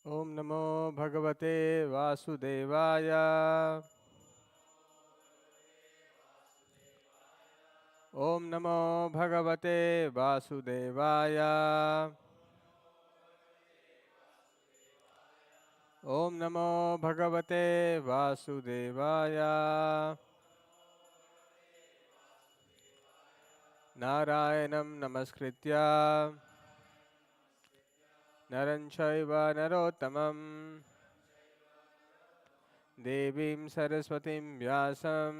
ओम नमो भगवते वासुदेवाय। ओम नमो भगवते वासुदेवाय। ओम नमो भगवते वासुदेवाय। नारायणं नमस्कृत्य नरं चैव नरोत्तमं देवीं सरस्वतीं व्यासं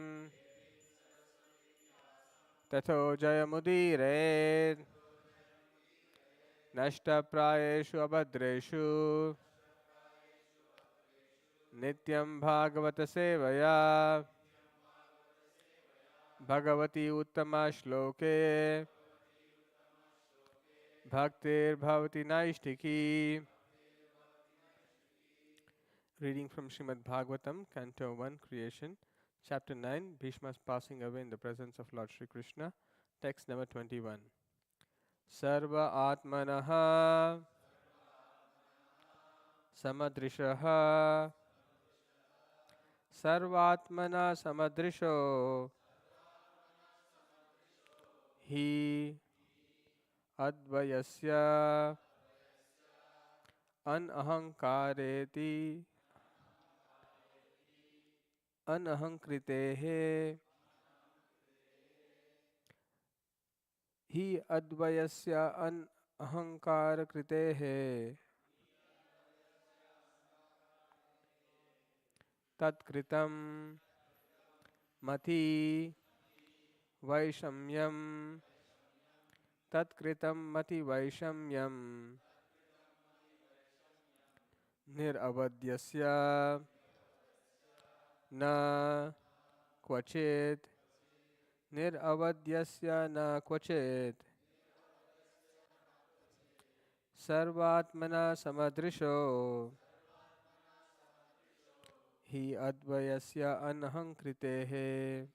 ततो जयमुदीरयेत्। नष्टप्रायेषु अभद्रेषु नित्यं भागवत सेवया भगवती उत्तमा श्लोके भक्तिर्भवति नैष्टिकी। Reading from Srimad Bhagavatam, Canto 1, Creation, Chapter 9, Bhishma's passing away in the presence of Lord Shri Krishna, text number 21. Sarva Atmanaha Samadrishaha Sarvatmana Samadrisho Hi Advayasya Anahankareti Anahankritehe Hi Advayasya Anahankarkritehe Tatkritam Mati Vaishamyam Tatkritam Mati Vaishamyam Niravadyasya Na Kvachit Niravadyasya Na Kvachit Sarvatmana Samadrisho Hi Advayasya Anahankritehe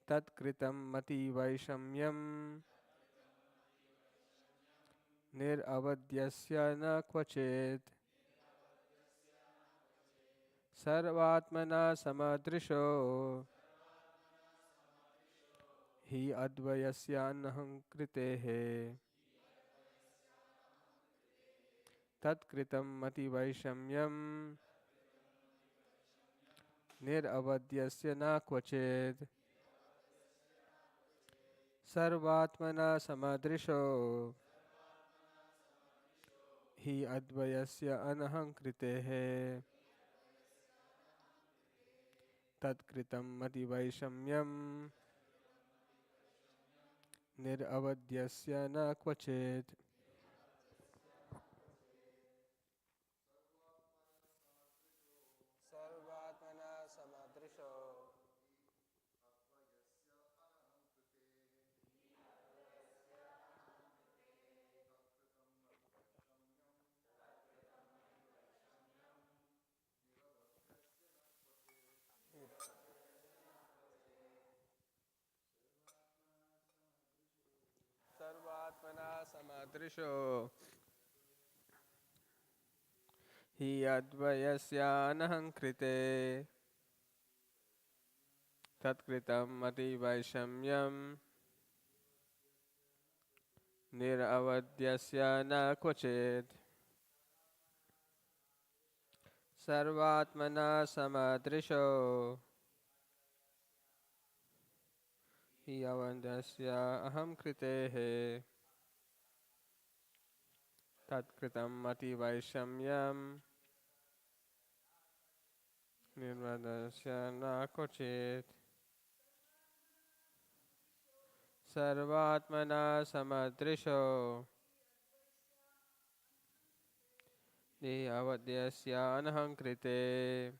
Tatkritam Mati Vaishamyam Niravadyasya Na Kvachit Sarvatmana Samadrisho Hi Advayasya Anahankritehe Tatkritam Mati Vaishamyam Niravadyasya Na Kvachit Sarvatmana Samadrisho Hi Advayasya Anahankritehe Tatkritam Mati Vaishamyam Niravadyasya Na Kvachit. Sarvatmana Samadrisho Sarvatmana Samadrisho Hi Advayasya Anahankrite Tatkritam Mati Vaishamyam Niravadyasya Na Kvachit Sarvatmana Samadrisho Hi Avandasya Aham Kritehe Tatkritam Mati Vaishamyam Nirvadasya Na Kvachit Sarvatmana Samadrisho Hi Avadhyasya Anahankrite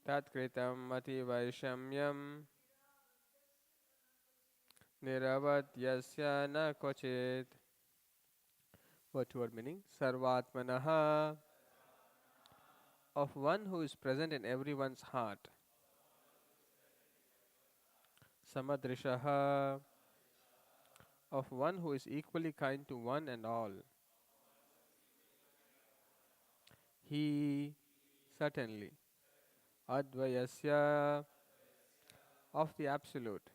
Tatkritam Mati Vaishamyam Niravadyasya Na Kvachit. Word meaning Sarvatmanaha, of one who is present in everyone's heart. Samadrishaha, of one who is equally kind to one and all. He, certainly, Advayasya, of the Absolute,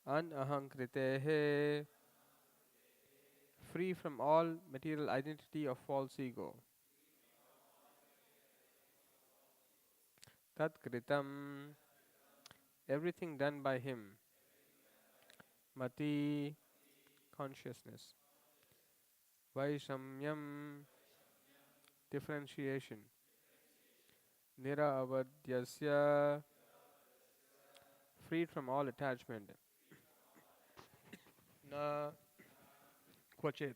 Anahankritehe, free from all material identity of false ego. Tat Kritam, everything done by him. Mati, consciousness. Vaishamyam, differentiation. Niraavadyasya, freed from all attachment. Na kvachit,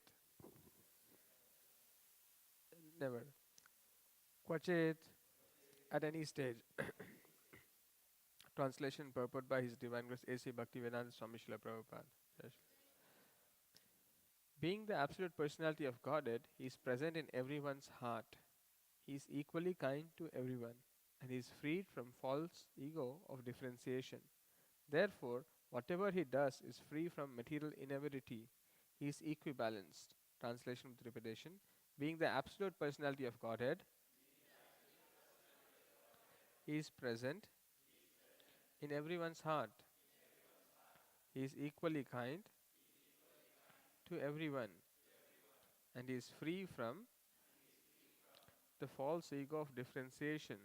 never. Kvachit, at any stage. Translation purport by His Divine Grace A.C. Bhaktivedanta Swami Srila Prabhupada. Yes. Being the absolute personality of Godhead, He is present in everyone's heart. He is equally kind to everyone, and He is freed from false ego of differentiation. Therefore, whatever He does is free from material inability. He is equibalanced. Translation with repetition. Being the absolute personality of Godhead, He is present in everyone's heart. He is equally kind to everyone, and is free from the false ego of differentiation.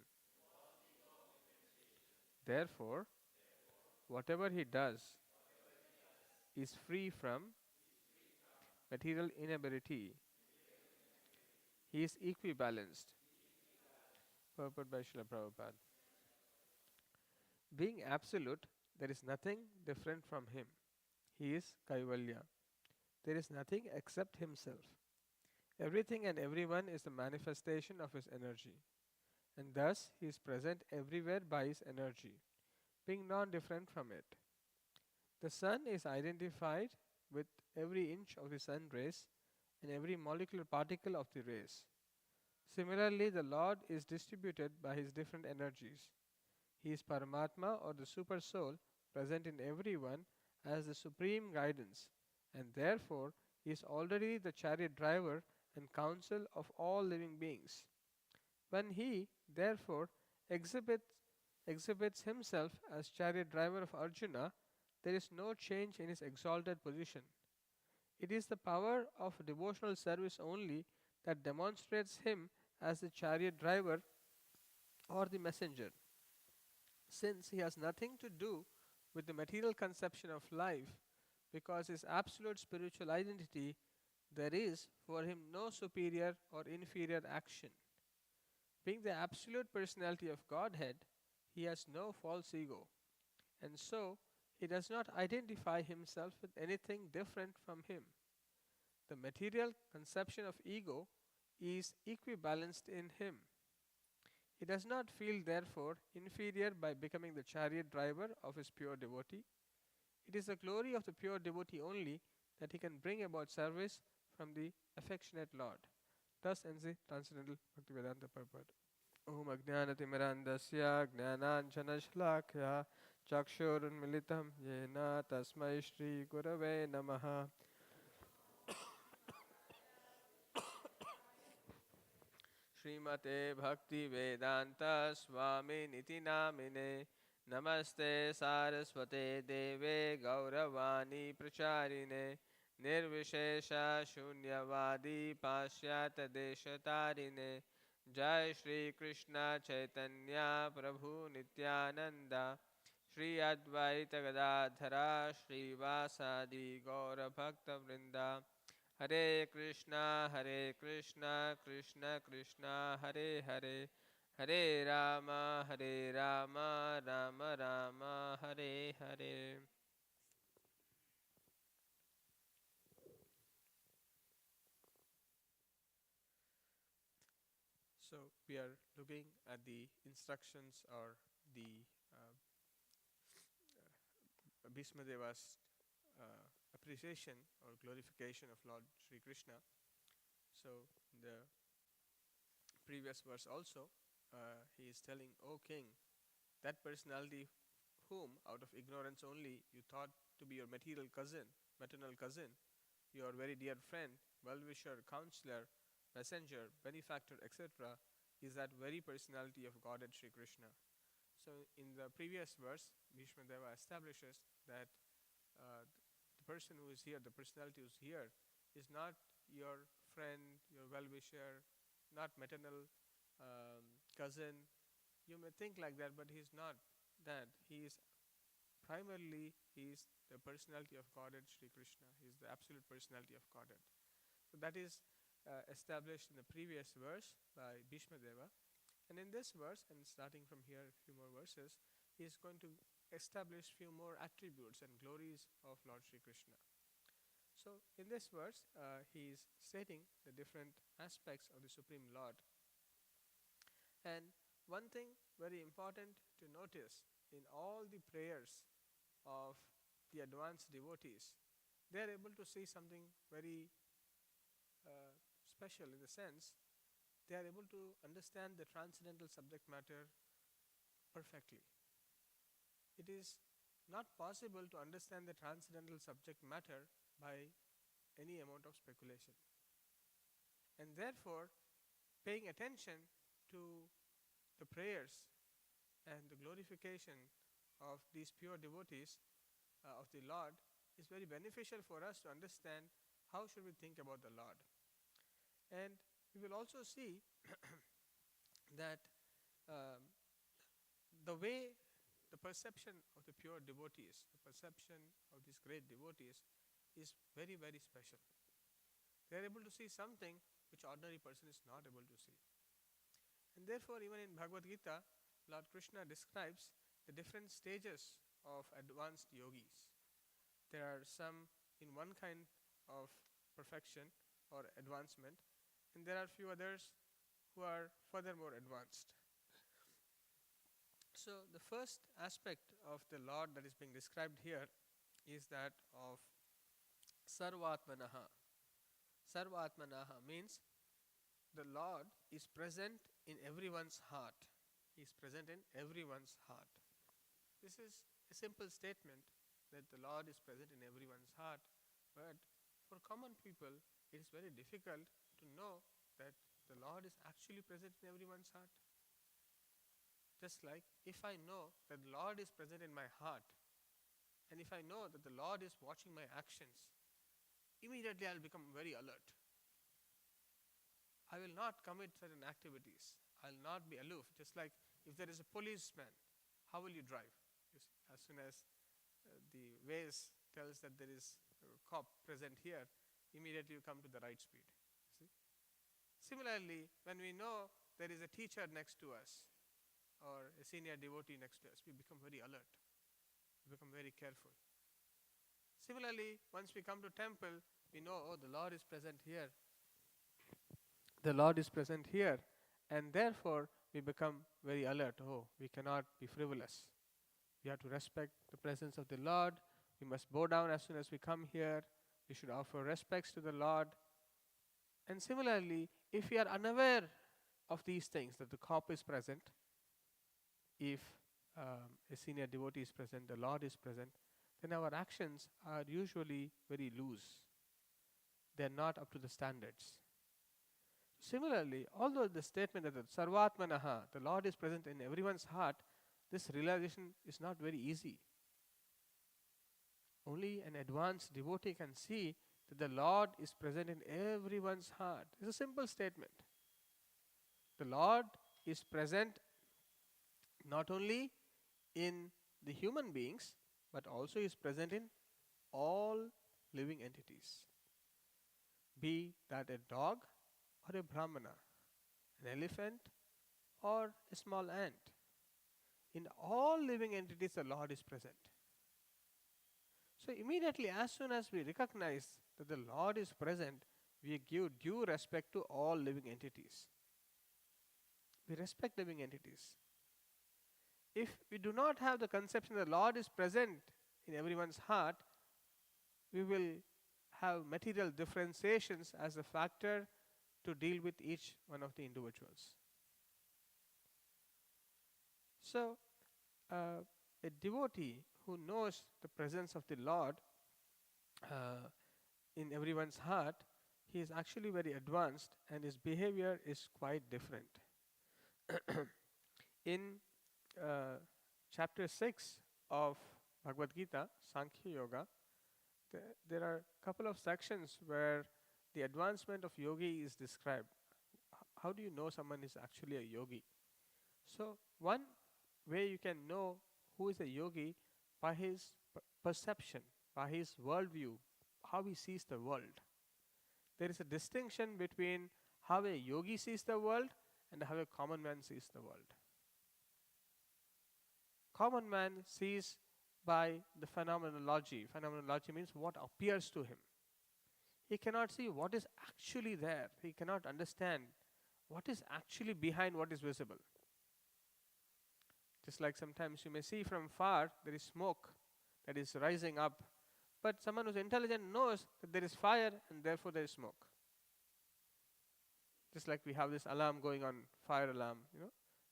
Therefore, whatever he does is free from material inability. He is equibalanced. Purport by Srila Prabhupada. Being absolute, there is nothing different from him. He is Kaivalya. There is nothing except himself. Everything and everyone is the manifestation of his energy, and thus he is present everywhere by his energy, being non-different from it. The sun is identified with every inch of the sun rays and every molecular particle of the rays. Similarly, the Lord is distributed by his different energies. He is Paramatma, or the Super Soul, present in everyone as the supreme guidance, and therefore he is already the chariot driver and counsel of all living beings. When he, therefore, exhibits himself as chariot driver of Arjuna, there is no change in his exalted position. It is the power of devotional service only that demonstrates him as the chariot driver or the messenger. Since he has nothing to do with the material conception of life, because his absolute spiritual identity, there is for him no superior or inferior action. Being the absolute personality of Godhead, he has no false ego, and so he does not identify himself with anything different from him. The material conception of ego is equibalanced in him. He does not feel, therefore, inferior by becoming the chariot driver of his pure devotee. It is the glory of the pure devotee only that he can bring about service from the affectionate Lord. Thus ends the Transcendental Bhaktivedanta purport. Om Ajnanatimirandasya Jnananjanashlakya Chakshurunmilitam Yena Tasmai Shri Gurave Namaha. Srimate Bhakti Vedanta Swami Niti Namine Namaste Saraswate Deve Gauravani Pracharine Nirvishesha Shunyavadi Pashyata Deshatarine Jai Shri Krishna Chaitanya Prabhu Nityananda Shri Advaita Gadadhara Shri Vasadi Gaura Bhakta Vrinda Hare Krishna, Krishna Krishna, Hare Hare, Hare Rama, Rama Rama, Hare Hare. So we are looking at the instructions or the Bhishmadeva's appreciation or glorification of Lord Sri Krishna. So the previous verse also, he is telling, O king, that personality whom out of ignorance only you thought to be your material cousin, maternal cousin, your very dear friend, well-wisher, counselor, messenger, benefactor, etc., is that very personality of Godhead Sri Krishna. So, in the previous verse, Bhishma Deva establishes that the person who is here, the personality who is here, is not your friend, your well-wisher, not maternal cousin. You may think like that, but he is not that. He is primarily the personality of Godhead Sri Krishna. He is the absolute personality of Godhead. So that is established in the previous verse by Bhishma Deva. And in this verse, and starting from here a few more verses, he is going to establish few more attributes and glories of Lord Sri Krishna. So in this verse, he is stating the different aspects of the Supreme Lord. And one thing very important to notice in all the prayers of the advanced devotees, they are able to see something very special, in the sense they are able to understand the transcendental subject matter perfectly. It is not possible to understand the transcendental subject matter by any amount of speculation. And therefore, paying attention to the prayers and the glorification of these pure devotees of the Lord is very beneficial for us to understand how should we think about the Lord. And we will also see that the way the perception of the pure devotees, the perception of these great devotees is very, very special. They are able to see something which ordinary person is not able to see. And therefore, even in Bhagavad Gita, Lord Krishna describes the different stages of advanced yogis. There are some in one kind of perfection or advancement, and there are few others who are furthermore advanced. So the first aspect of the Lord that is being described here is that of Sarvatmanaha. Sarvatmanaha means the Lord is present in everyone's heart. He is present in everyone's heart. This is a simple statement that the Lord is present in everyone's heart, but for common people it is very difficult to know that the Lord is actually present in everyone's heart. Just like if I know that the Lord is present in my heart, and if I know that the Lord is watching my actions, immediately I will become very alert. I will not commit certain activities. I will not be aloof. Just like if there is a policeman, how will you drive? You see, as soon as the Waze tells that there is a cop present here, immediately you come to the right speed. See? Similarly, when we know there is a teacher next to us or a senior devotee next to us, we become very alert. We become very careful. Similarly, once we come to temple, we know, oh, the Lord is present here. The Lord is present here, and therefore we become very alert. Oh, we cannot be frivolous. We have to respect the presence of the Lord. We must bow down as soon as we come here. We should offer respects to the Lord. And similarly, if we are unaware of these things, that the cop is present, if a senior devotee is present, the Lord is present, then our actions are usually very loose. They are not up to the standards. Similarly, although the statement that the Sarvatmanaha, the Lord is present in everyone's heart, this realization is not very easy. Only an advanced devotee can see that the Lord is present in everyone's heart. It's a simple statement. The Lord is present not only in the human beings, but also is present in all living entities. Be that a dog or a brahmana, an elephant or a small ant. In all living entities, the Lord is present. So immediately, as soon as we recognize that the Lord is present, we give due respect to all living entities. We respect living entities. If we do not have the conception that the Lord is present in everyone's heart, we will have material differentiations as a factor to deal with each one of the individuals. So, a devotee who knows the presence of the Lord uh, in everyone's heart, he is actually very advanced and his behavior is quite different. In uh, chapter 6 of Bhagavad Gita, Sankhya Yoga, there are a couple of sections where the advancement of yogi is described. How do you know someone is actually a yogi? So, one way you can know who is a yogi by his perception, by his worldview, how he sees the world. There is a distinction between how a yogi sees the world and how a common man sees the world. Common man sees by the phenomenology. Phenomenology means what appears to him. He cannot see what is actually there. He cannot understand what is actually behind what is visible. Just like sometimes you may see from far there is smoke that is rising up, but someone who's intelligent knows that there is fire and therefore there is smoke. Just like we have this alarm going on, fire alarm.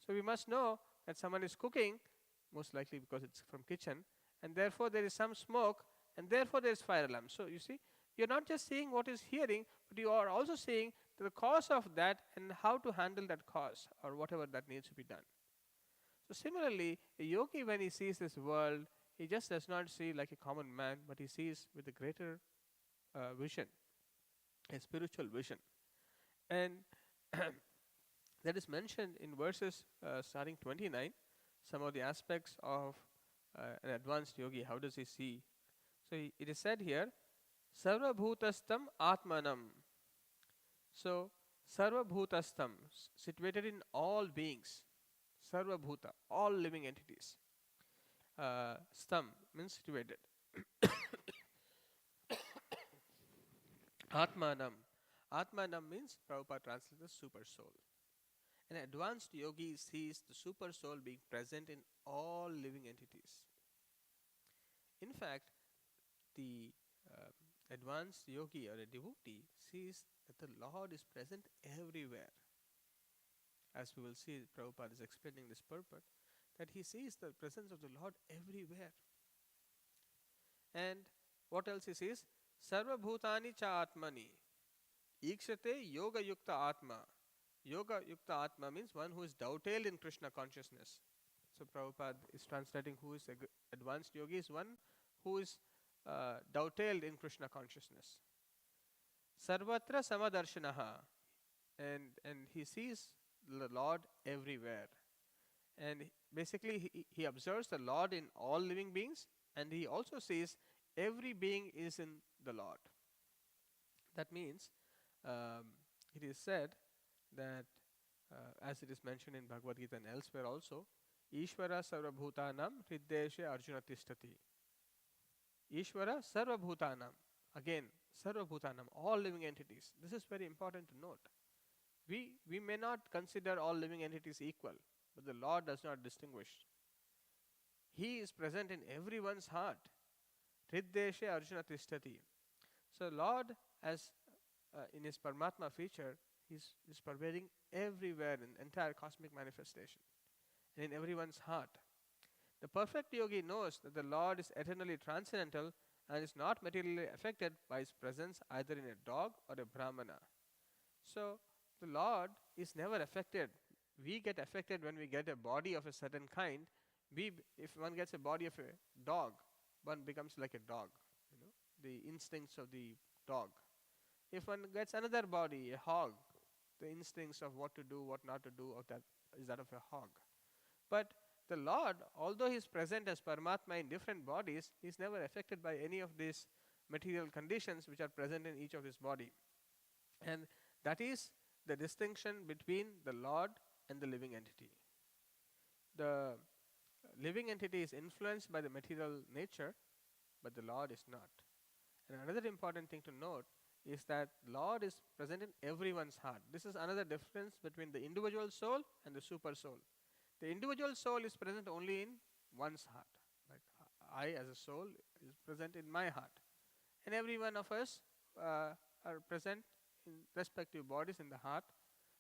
So we must know that someone is cooking, most likely because it's from kitchen, and therefore there is some smoke, and therefore there is fire alarm. So you see, you're not just seeing what is hearing, but you are also seeing the cause of that and how to handle that cause or whatever that needs to be done. So similarly, a yogi, when he sees this world, he just does not see like a common man, but he sees with a greater vision, a spiritual vision. And that is mentioned in verses starting 29, some of the aspects of an advanced yogi. How does he see? So it is said here, Sarva Bhutastam Atmanam. So, Sarva Bhutastam, situated in all beings. Sarva Bhuta, all living entities. Stam means situated. Atmanam. Atmanam means, Prabhupada translates the super soul. An advanced yogi sees the super soul being present in all living entities. In fact, the advanced yogi or a devotee sees that the Lord is present everywhere. As we will see, Prabhupada is explaining this purport, that he sees the presence of the Lord everywhere. And what else he sees? Sarva Bhutani cha Atmani. Ikshate Yoga Yukta Atma. Yoga Yukta Atma means one who is dovetailed in Krishna consciousness. So Prabhupada is translating who is advanced yogi is one who is dovetailed in Krishna consciousness. Sarvatra Samadarshanaha. And he sees the Lord everywhere. And basically he observes the Lord in all living beings, and he also sees every being is in the Lord. That means it is said that as it is mentioned in Bhagavad Gita and elsewhere also, Ishvara Sarvabhutanam Hriddeshe Arjuna Tishtati. Ishvara Sarvabhutanam. Again, Sarvabhutanam, all living entities. This is very important to note. We may not consider all living entities equal, but the Lord does not distinguish. He is present in everyone's heart. Hriddeshe Arjuna Tishtati. So Lord, as in his Paramatma feature, is pervading everywhere in entire cosmic manifestation and in everyone's heart. The perfect yogi knows that the Lord is eternally transcendental and is not materially affected by his presence either in a dog or a brahmana. So the Lord is never affected. We get affected when we get a body of a certain kind. If one gets a body of a dog, one becomes like a dog. The instincts of the dog. If one gets another body, a hog, the instincts of what to do, what not to do, is that of a hog. But the Lord, although he is present as Paramatma in different bodies, he is never affected by any of these material conditions which are present in each of his body. And that is the distinction between the Lord and the living entity. The living entity is influenced by the material nature, but the Lord is not. And another important thing to note is that Lord is present in everyone's heart. This is another difference between the individual soul and the super soul. The individual soul is present only in one's heart. Like I as a soul is present in my heart. And every one of us are present in respective bodies in the heart.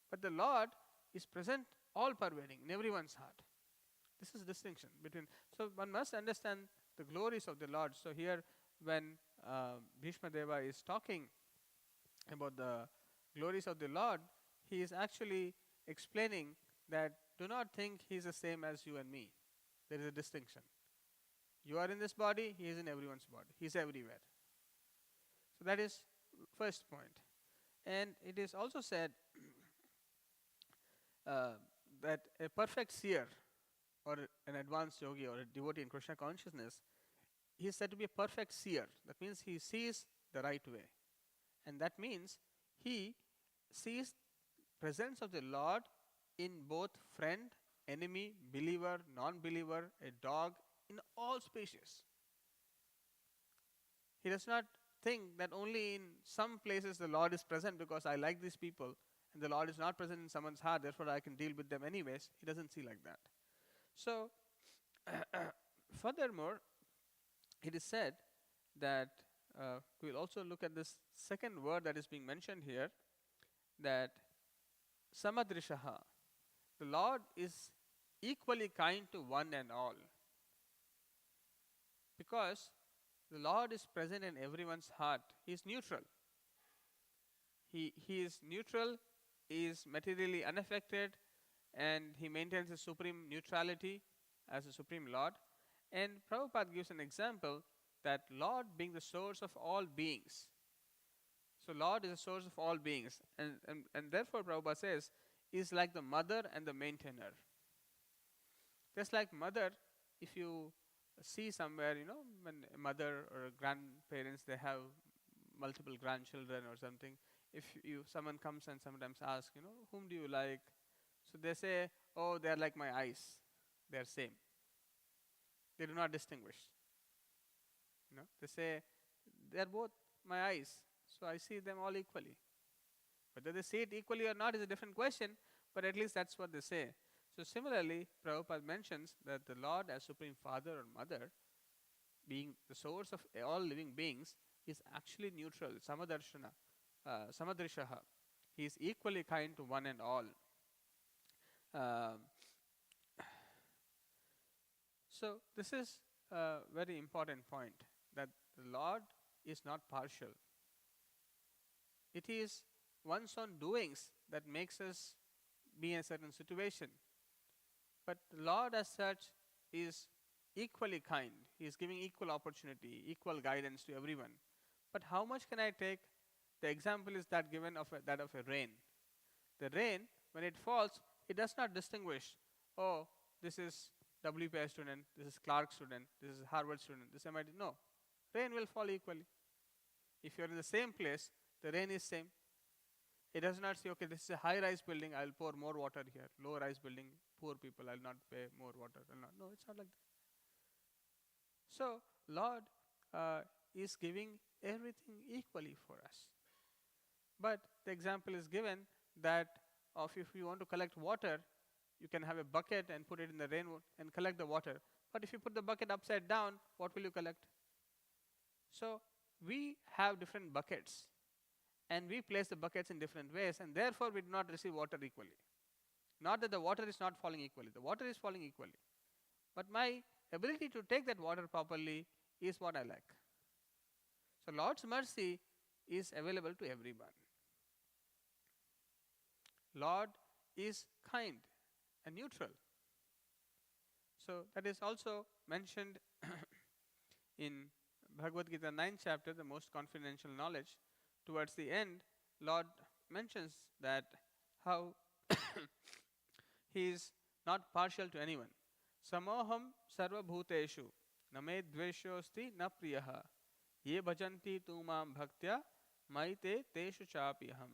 But the Lord is present all pervading in everyone's heart. This is distinction between. So one must understand the glories of the Lord. So here when Bhishma Deva is talking about the glories of the Lord, he is actually explaining that do not think he is the same as you and me. There is a distinction. You are in this body, he is in everyone's body. He is everywhere. So that is first point. And it is also said uh, that a perfect seer or an advanced yogi or a devotee in Krishna consciousness, he is said to be a perfect seer. That means he sees the right way. And that means he sees presence of the Lord in both friend, enemy, believer, non-believer, a dog, in all species. He does not think that only in some places the Lord is present because I like these people and the Lord is not present in someone's heart, therefore I can deal with them anyways. He doesn't see like that. So, furthermore, it is said that we will also look at this second word that is being mentioned here, that samadrishaha, the Lord is equally kind to one and all, because the Lord is present in everyone's heart. He is neutral. He is neutral, he is materially unaffected, and he maintains a supreme neutrality as a supreme Lord. And Prabhupada gives an example that Lord being the source of all beings. So Lord is the source of all beings, and therefore Prabhupada says is like the mother and the maintainer. Just like mother, if you see somewhere, when a mother or grandparents, they have multiple grandchildren or something, if someone comes and sometimes asks, whom do you like? So they say, oh, they are like my eyes. They are same. They do not distinguish. They say, they are both my eyes, so I see them all equally. Whether they see it equally or not is a different question, but at least that's what they say. So similarly, Prabhupada mentions that the Lord as Supreme Father or Mother, being the source of all living beings, is actually neutral, samadarshana, samadrishaha. He is equally kind to one and all. So this is a very important point, that the Lord is not partial. It is one's own doings that makes us be in a certain situation. But the Lord as such is equally kind. He is giving equal opportunity, equal guidance to everyone. But how much can I take? The example is that given of that of a rain. The rain, when it falls, it does not distinguish, oh, this is WPI student, this is Clark student, this is Harvard student, this is MIT. No, rain will fall equally. If you are in the same place, the rain is same. It does not say, okay, this is a high-rise building, I will pour more water here. Low-rise building, poor people, I will not pay more water. No, it's not like that. So, Lord is giving everything equally for us. But the example is given that of if you want to collect water, you can have a bucket and put it in the rain and collect the water. But if you put the bucket upside down, what will you collect? So, we have different buckets, and we place the buckets in different ways, and therefore we do not receive water equally. Not that the water is not falling equally, the water is falling equally. But my ability to take that water properly is what I lack. So Lord's mercy is available to everyone. Lord is kind and neutral. So that is also mentioned in Bhagavad Gita 9th chapter, the most confidential knowledge. Towards the end, Lord mentions that how he is not partial to anyone. Samoham sarva bhuteshu name dveshosti na priyaha ye bhajanti tumam bhaktya maite teshu chapiham.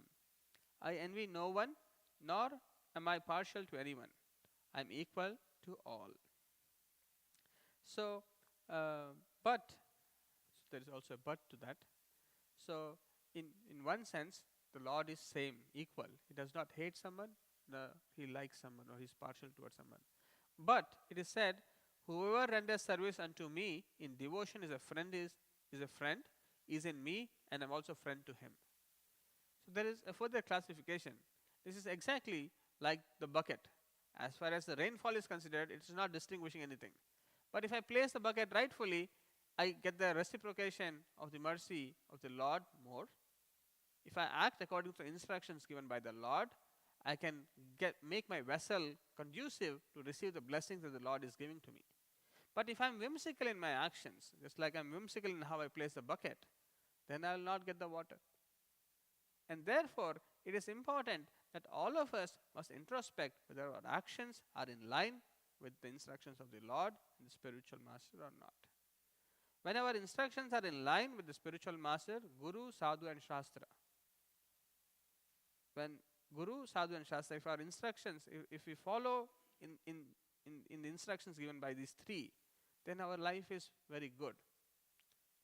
I envy no one, nor am I partial to anyone. I am equal to all. So, there is also a but to that. So, in one sense, the Lord is same, equal. He does not hate someone, he likes someone, or he is partial towards someone. But it is said, whoever renders service unto me in devotion is a friend, is in me, and I am also friend to him. So there is a further classification. This is exactly like the bucket. As far as the rainfall is considered, it is not distinguishing anything. But if I place the bucket rightfully, I get the reciprocation of the mercy of the Lord more. If I act according to instructions given by the Lord, I can make my vessel conducive to receive the blessings that the Lord is giving to me. But if I'm whimsical in my actions, just like I'm whimsical in how I place the bucket, then I will not get the water. And therefore, it is important that all of us must introspect whether our actions are in line with the instructions of the Lord and the spiritual master or not. When our instructions are in line with the spiritual master, Guru, Sadhu, and Shastra, when Guru, Sadhu, and Shastra, if our instructions, if we follow in the instructions given by these three, then our life is very good.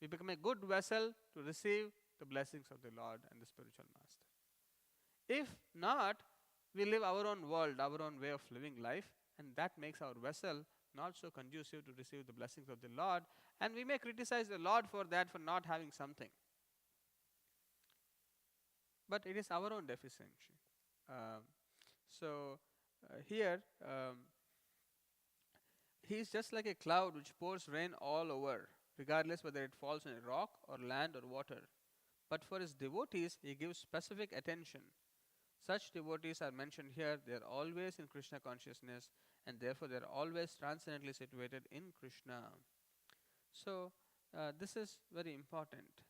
We become a good vessel to receive the blessings of the Lord and the spiritual master. If not, we live our own world, our own way of living life, and that makes our vessel not so conducive to receive the blessings of the Lord, and we may criticize the Lord for that, for not having something. But it is our own deficiency. Here, he is just like a cloud which pours rain all over, regardless whether it falls on a rock or land or water. But for his devotees, he gives specific attention. Such devotees are mentioned here. They are always in Krishna consciousness, and therefore they are always transcendently situated in Krishna. So, this is very important,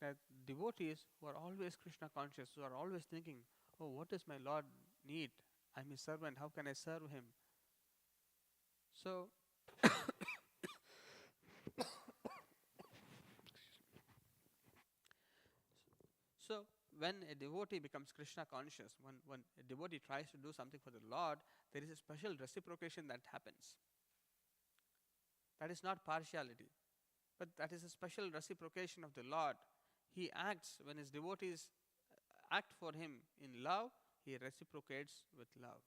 that devotees who are always Krishna conscious, who are always thinking, oh, what does my Lord need? I'm his servant, how can I serve him? So, so when a devotee becomes Krishna conscious, when a devotee tries to do something for the Lord, there is a special reciprocation that happens. That is not partiality, but that is a special reciprocation of the Lord. He acts, when his devotees act for him in love, he reciprocates with love.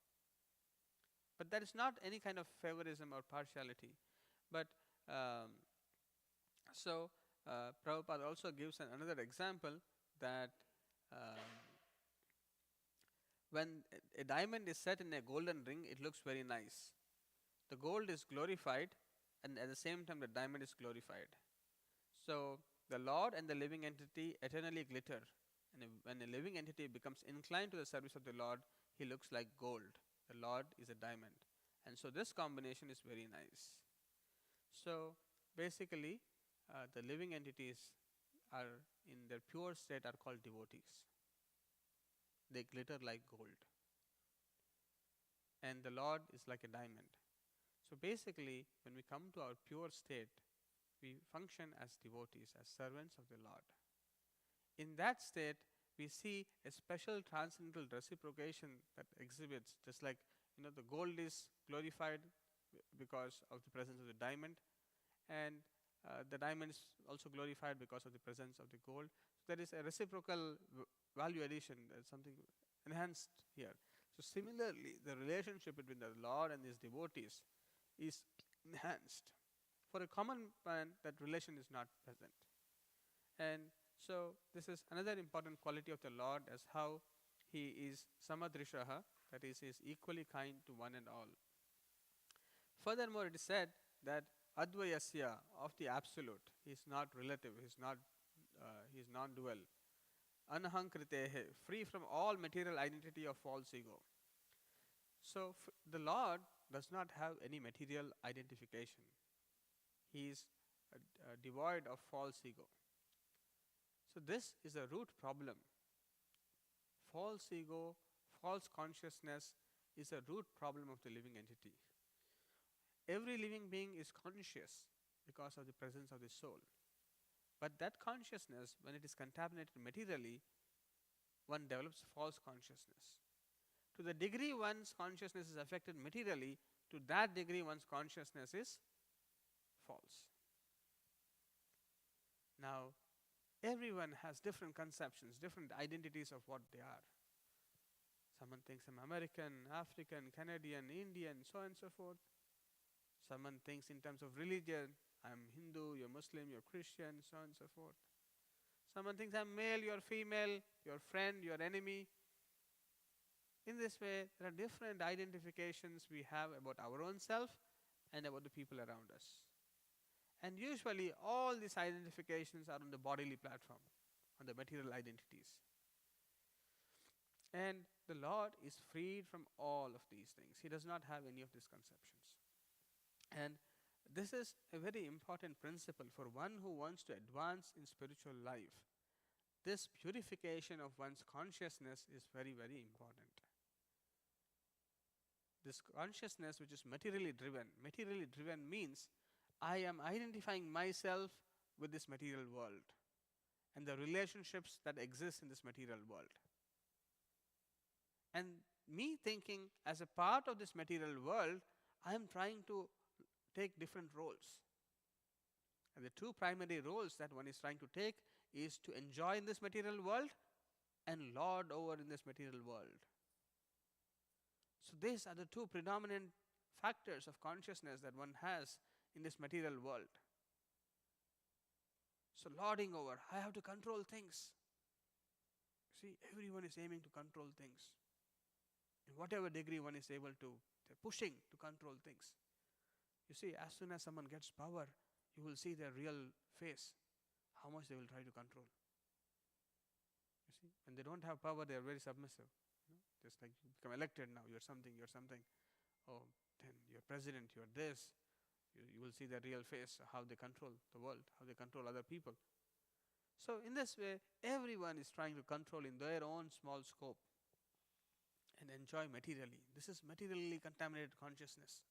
But that is not any kind of favorism or partiality. But Prabhupada also gives another example that when a diamond is set in a golden ring, it looks very nice. The gold is glorified, and at the same time the diamond is glorified. So the Lord and the living entity eternally glitter. And when a living entity becomes inclined to the service of the Lord, he looks like gold. The Lord is a diamond. And so this combination is very nice. So basically, the living entities are in their pure state are called devotees. They glitter like gold. And the Lord is like a diamond. So basically, when we come to our pure state, we function as devotees, as servants of the Lord. In that state, we see a special transcendental reciprocation that exhibits, just like the gold is glorified because of the presence of the diamond, and the diamond is also glorified because of the presence of the gold. So there is a reciprocal value addition, something enhanced here. So similarly, the relationship between the Lord and his devotees is enhanced. For a common man, that relation is not present. And so this is another important quality of the Lord, as how he is samadrishaha, that is, he is equally kind to one and all. Furthermore, it is said that advayasya, of the absolute, he is not relative, he is non-dual. Anahankritehe, free from all material identity of false ego. So the Lord does not have any material identification. He is devoid of false ego. So this is a root problem. False ego, false consciousness is a root problem of the living entity. Every living being is conscious because of the presence of the soul. But that consciousness, when it is contaminated materially, one develops false consciousness. To the degree one's consciousness is affected materially, to that degree one's consciousness is false. Now, everyone has different conceptions, different identities of what they are. Someone thinks I'm American, African, Canadian, Indian, so on and so forth. Someone thinks in terms of religion, I'm Hindu, you're Muslim, you're Christian, so on and so forth. Someone thinks I'm male, you're female, you're friend, you're enemy. In this way, there are different identifications we have about our own self and about the people around us. And usually all these identifications are on the bodily platform, on the material identities. And the Lord is freed from all of these things. He does not have any of these conceptions. And this is a very important principle for one who wants to advance in spiritual life. This purification of one's consciousness is very, very important. This consciousness which is materially driven means I am identifying myself with this material world and the relationships that exist in this material world. And me thinking as a part of this material world, I am trying to take different roles. And the two primary roles that one is trying to take is to enjoy in this material world and lord over in this material world. So these are the two predominant factors of consciousness that one has in this material world. So lording over, I have to control things. See, everyone is aiming to control things. In whatever degree one is able to, they're pushing to control things. You see, as soon as someone gets power, you will see their real face, how much they will try to control. You see, when they don't have power, they are very submissive. Just like you become elected now, you're something. Oh, then you're president, you're this. You will see their real face, how they control the world, how they control other people. So in this way, everyone is trying to control in their own small scope and enjoy materially. This is materially contaminated consciousness.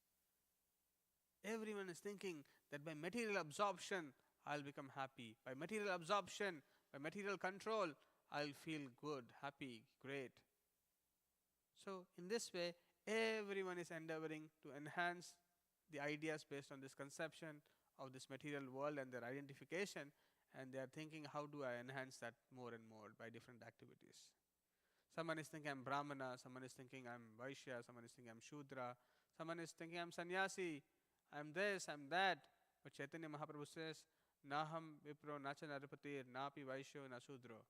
Everyone is thinking that by material absorption, I'll become happy. By material absorption, by material control, I'll feel good, happy, great. So in this way, everyone is endeavoring to enhance the ideas based on this conception of this material world and their identification, and they are thinking, how do I enhance that more and more by different activities. Someone is thinking I'm Brahmana, someone is thinking I'm Vaishya, someone is thinking I'm Shudra, someone is thinking I'm Sannyasi, I'm this, I'm that. But Chaitanya Mahaprabhu says, Naham Vipro Nacha Narapatir Napi Vaishyo Na Shudro.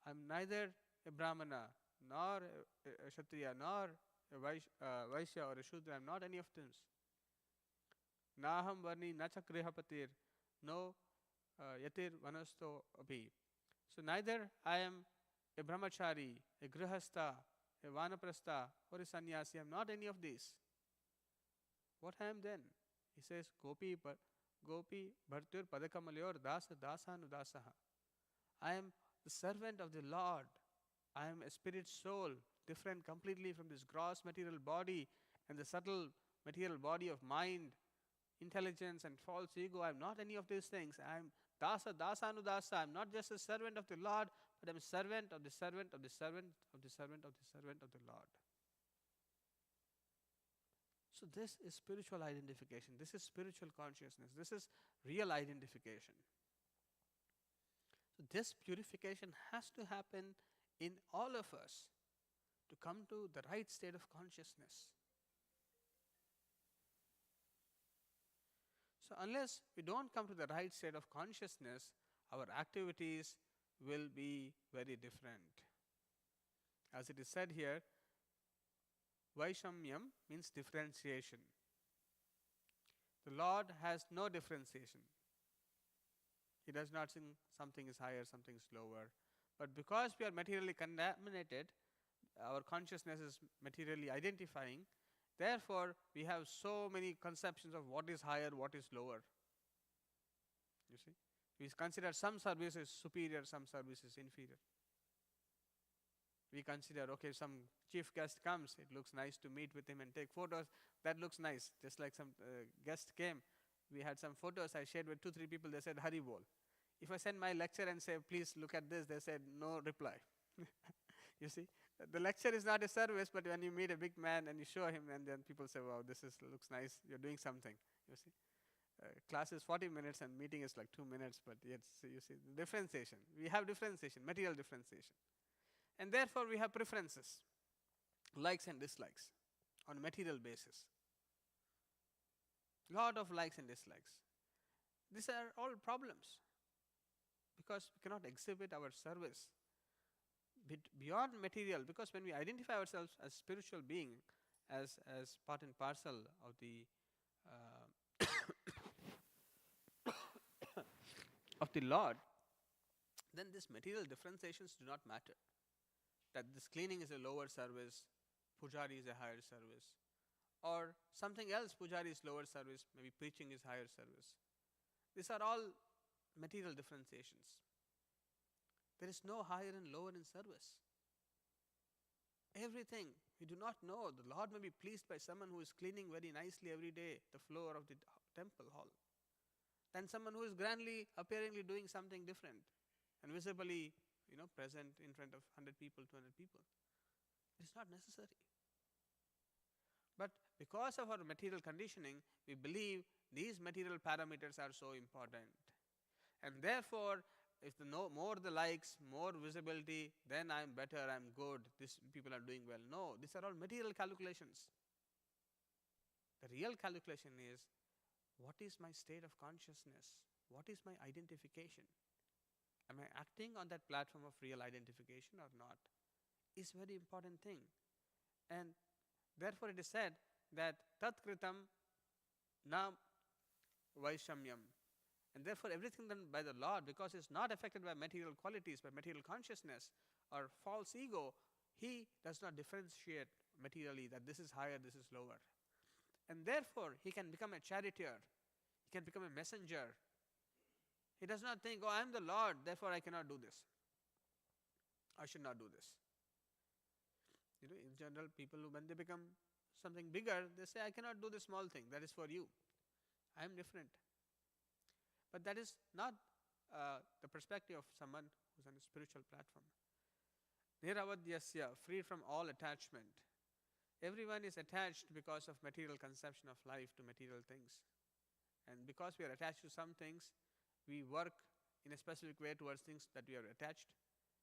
I'm neither a Brahmana, nor a Kshatriya, nor a Vaishya or a Shudra. I'm not any of them. Naham Varni Nacha Grihapatir, no Yatir Vanasto Abhi. So neither I am a brahmachari, a grihastha, a vanaprastha, or a sannyasi. I am not any of these. What I am then? He says, Gopi bhartur padakamalyor dasa dasanudasaha. I am the servant of the Lord. I am a spirit soul, different completely from this gross material body and the subtle material body of mind, intelligence and false ego. I am not any of these things. I am dasanudasa. I am not just a servant of the Lord, but I am a servant of the servant of the servant of the servant of the servant of the Lord. So this is spiritual identification. This is spiritual consciousness. This is real identification. So this purification has to happen in all of us to come to the right state of consciousness. So unless we don't come to the right state of consciousness, our activities will be very different. As it is said here, Vaishamyam means differentiation. The Lord has no differentiation. He does not think something is higher, something is lower. But because we are materially contaminated, our consciousness is materially identifying, therefore we have so many conceptions of what is higher, what is lower. You see? We consider some services superior, some services inferior. We consider, okay, some chief guest comes, it looks nice to meet with him and take photos. That looks nice. Just like some guest came, we had some photos I shared with 2-3 people, they said, Hari bol. If I send my lecture and say, please look at this, they said, no reply. You see, the lecture is not a service, but when you meet a big man and you show him, and then people say, wow, looks nice, you're doing something. You see, class is 40 minutes and meeting is like 2 minutes, but yet, you see, the differentiation. We have differentiation, material differentiation. And therefore we have preferences, likes and dislikes on a material basis. Lot of likes and dislikes. These are all problems because we cannot exhibit our service beyond material, because when we identify ourselves as spiritual being, as part and parcel of the of the Lord, then these material differentiations do not matter. That this cleaning is a lower service, pujari is a higher service, or something else, pujari is lower service, maybe preaching is higher service. These are all material differentiations. There is no higher and lower in service. Everything, we do not know. The Lord may be pleased by someone who is cleaning very nicely every day the floor of the temple hall, than someone who is grandly, appearingly doing something different and visibly, present in front of 100 people, 200 people. It is not necessary. But because of our material conditioning, we believe these material parameters are so important. And therefore, if more the likes, more visibility, then I'm better, I'm good, these people are doing well. No, these are all material calculations. The real calculation is, what is my state of consciousness? What is my identification? Am I acting on that platform of real identification or not? Is very important thing. And therefore it is said that tat kritam na vaishamyam. And therefore everything done by the Lord, because it's not affected by material qualities, by material consciousness or false ego, He does not differentiate materially that this is higher, this is lower. And therefore He can become a charioteer, He can become a messenger. He does not think, oh, I am the Lord, therefore I cannot do this. I should not do this. In general, people, when they become something bigger, they say, I cannot do this small thing, that is for you. I am different. But that is not the perspective of someone who is on a spiritual platform. Niravadyasya, free from all attachment. Everyone is attached because of material conception of life to material things. And because we are attached to some things, we work in a specific way towards things that we are attached.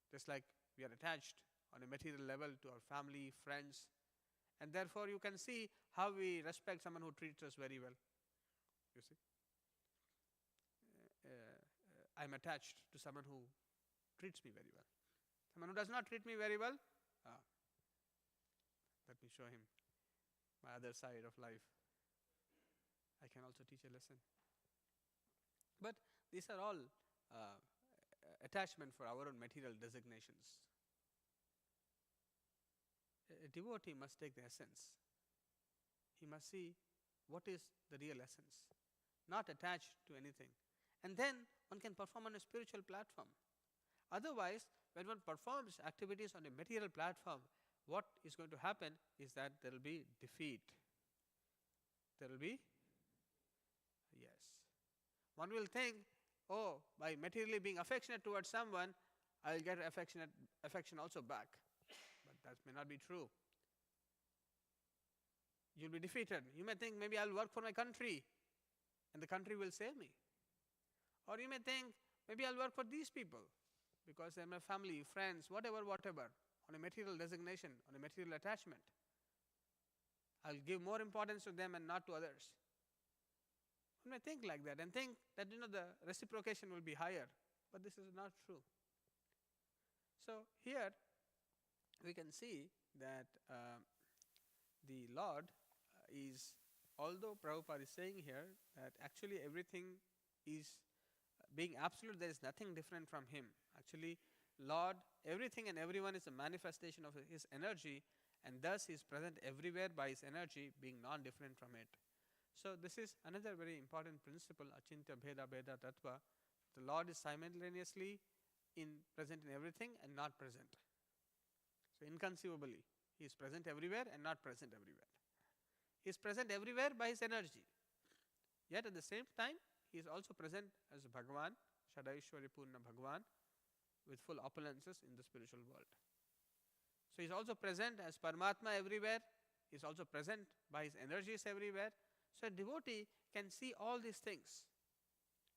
Just like we are attached on a material level to our family, friends. And therefore you can see how we respect someone who treats us very well. You see? I'm attached to someone who treats me very well. Someone who does not treat me very well, let me show him my other side of life. I can also teach a lesson. But these are all attachment for our own material designations. A devotee must take the essence. He must see what is the real essence, not attached to anything. And then one can perform on a spiritual platform. Otherwise, when one performs activities on a material platform, what is going to happen is that there will be defeat. There will be, yes. One will think, oh, by materially being affectionate towards someone, I will get affection also back. But that may not be true. You'll be defeated. You may think, maybe I'll work for my country and the country will save me. Or you may think, maybe I'll work for these people because they're my family, friends, whatever, on a material designation, on a material attachment. I'll give more importance to them and not to others. One may think like that and think that the reciprocation will be higher, but this is not true. So here we can see that the Lord is, although Prabhupada is saying here that actually everything is being absolute, there is nothing different from Him. Actually, Lord, everything and everyone is a manifestation of His energy, and thus He is present everywhere by His energy, being non-different from it. So this is another very important principle, achintya bheda bheda tattva. The Lord is simultaneously present in everything and not present. So inconceivably, He is present everywhere and not present everywhere. He is present everywhere by His energy. Yet at the same time, He is also present as Bhagavan, Shadaishwari Purna Bhagavan, with full opulences in the spiritual world. So He is also present as Paramatma everywhere. He is also present by His energies everywhere. So a devotee can see all these things.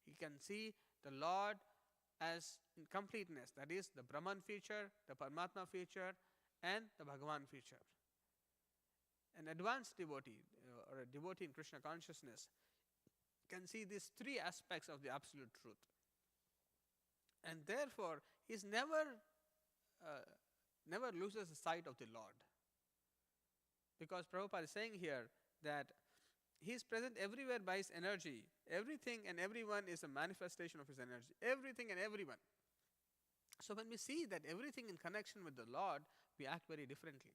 He can see the Lord as in completeness, that is the Brahman feature, the Paramatma feature, and the Bhagavan feature. An advanced devotee or a devotee in Krishna consciousness can see these three aspects of the absolute truth. And therefore, he never loses the sight of the Lord. Because Prabhupada is saying here that He is present everywhere by his energy. Everything and everyone is a manifestation of his energy. Everything and everyone. So when we see that everything in connection with the Lord, we act very differently.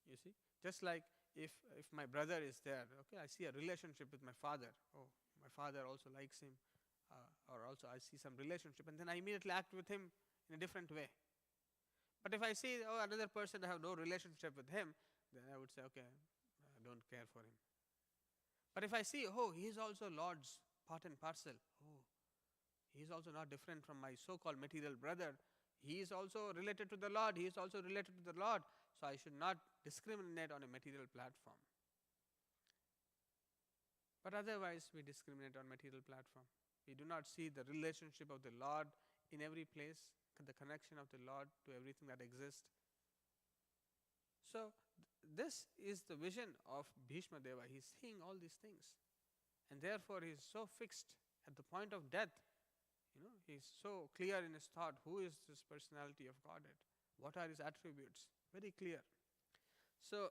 You see, just like if my brother is there, okay, I see a relationship with my father. Oh, my father also likes him, or also I see some relationship, and then I immediately act with him in a different way. But if I see another person, I have no relationship with him, then I would say, okay, I don't care for him. But if I see, he is also Lord's part and parcel. Oh, he is also not different from my so-called material brother. He is also related to the Lord. He is also related to the Lord. So I should not discriminate on a material platform. But otherwise, we discriminate on material platform. We do not see the relationship of the Lord in every place, the connection of the Lord to everything that exists. So this is the vision of Bhishma Deva. He is seeing all these things, and therefore he is so fixed at the point of death. He is so clear in his thought. Who is this personality of Godhead? What are his attributes? Very clear. So,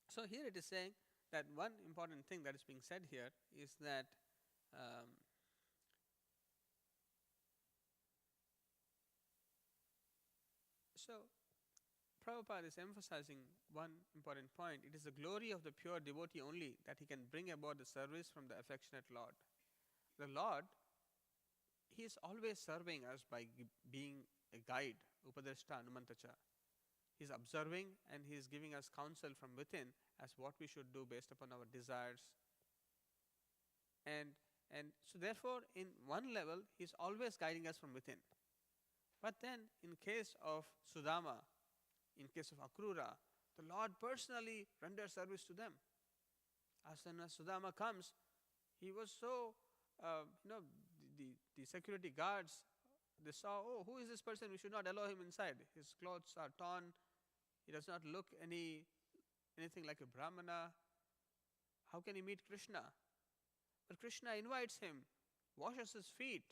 so here it is saying that one important thing that is being said here is that so Prabhupada is emphasizing one important point. It is the glory of the pure devotee only that he can bring about the service from the affectionate Lord. The Lord, he is always serving us by being a guide, Upadrishta Anumantacha. He is observing and he is giving us counsel from within as what we should do based upon our desires. And so therefore, in one level, he is always guiding us from within. But then, in case of Sudama, in case of Akrura, the Lord personally renders service to them. As soon as Sudama comes, he was so, the security guards, they saw, who is this person? We should not allow him inside. His clothes are torn. He does not look anything like a Brahmana. How can he meet Krishna? But Krishna invites him, washes his feet,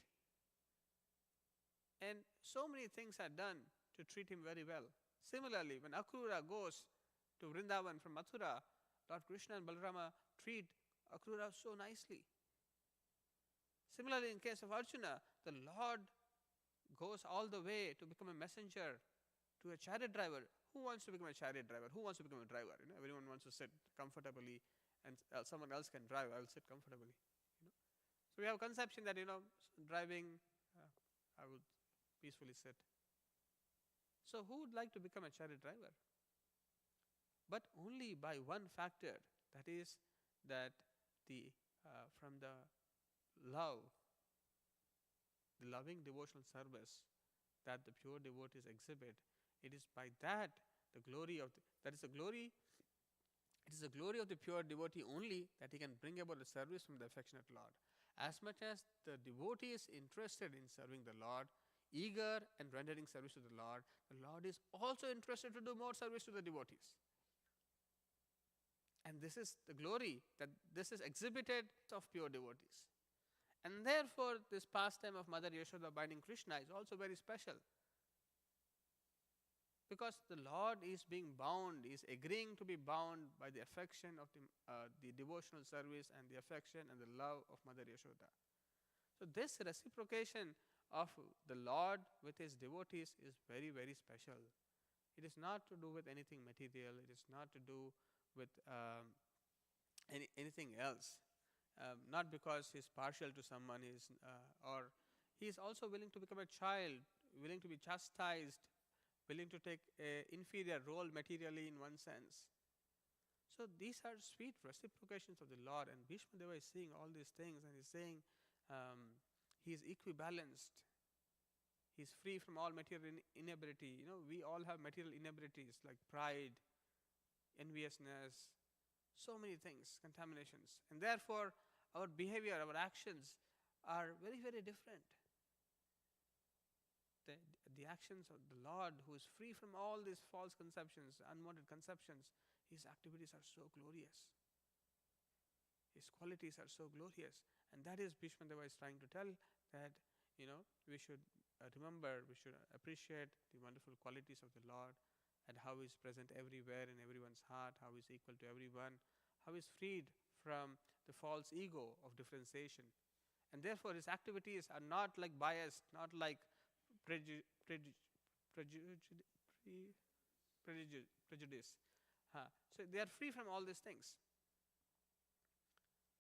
and so many things are done to treat him very well. Similarly, when Akrura goes to Vrindavan from Mathura, Lord Krishna and Balarama treat Akrura so nicely. Similarly, in case of Arjuna, the Lord goes all the way to become a messenger to a chariot driver. Who wants to become a chariot driver? Who wants to become a driver? Everyone wants to sit comfortably, and someone else can drive. I will sit comfortably. So we have a conception that driving, I would peacefully sit. So who would like to become a chariot driver? But only by one factor, that is that from the love, the loving devotional service that the pure devotees exhibit, it is by that the glory of that is the glory. It is the glory of the pure devotee only that he can bring about the service from the affectionate Lord. As much as the devotee is interested in serving the Lord, eager and rendering service to the Lord is also interested to do more service to the devotees. And this is the glory, that this is exhibited of pure devotees. And therefore, this pastime of Mother Yashoda binding Krishna is also very special. Because the Lord is being bound, is agreeing to be bound by the affection of the devotional service and the affection and the love of Mother Yashoda. So this reciprocation of the Lord with his devotees is very, very special. It is not to do with anything material. It is not to do with anything else. Not because he is partial to someone, or he is also willing to become a child, willing to be chastised, willing to take an inferior role materially in one sense. So these are sweet reciprocations of the Lord, and Bhishma Deva is seeing all these things, and he is saying he is equibalanced. He is free from all material inability. We all have material inabilities like pride, enviousness, so many things, contaminations. And therefore, our behavior, our actions are very, very different. The actions of the Lord, who is free from all these false conceptions, unwanted conceptions, his activities are so glorious. His qualities are so glorious. And that is Bhishma Deva is trying to tell, that we should remember, we should appreciate the wonderful qualities of the Lord, and how He is present everywhere in everyone's heart, how He is equal to everyone, how He is freed from the false ego of differentiation. And therefore, His activities are not like biased, not like prejudice. So they are free from all these things.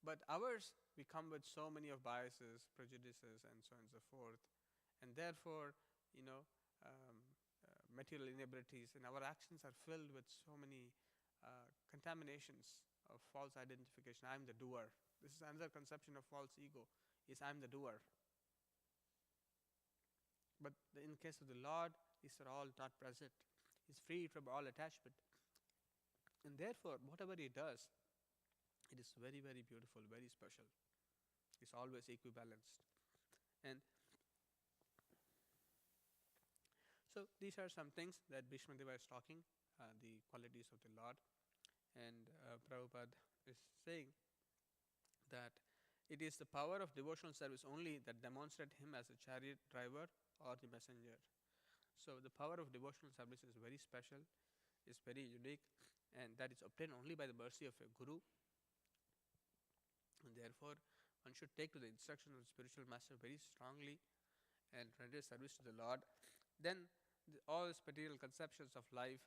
But ours, we come with so many of biases, prejudices, and so on and so forth, and therefore, you know, um, material inabilities, and our actions are filled with so many contaminations of false identification. I am the doer. This is another conception of false ego: is I am the doer. But in the case of the Lord, these are all not present. He's free from all attachment, and therefore, whatever He does, it is very, very beautiful, very special. It's always equibalanced. And so these are some things that Bhishmadeva is talking, the qualities of the Lord. And Prabhupada is saying that it is the power of devotional service only that demonstrate Him as a chariot driver or the messenger. So the power of devotional service is very special, is very unique, and that is obtained only by the mercy of a guru. And therefore, one should take to the instruction of the spiritual master very strongly and render service to the Lord. Then all these material conceptions of life,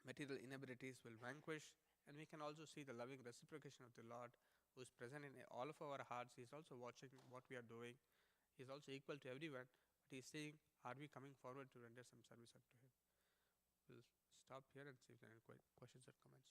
material inabilities will vanquish, and we can also see the loving reciprocation of the Lord, who is present in all of our hearts. He is also watching what we are doing. He is also equal to everyone, but He is saying, are we coming forward to render some service unto Him? We'll stop here and see if there are any questions or comments.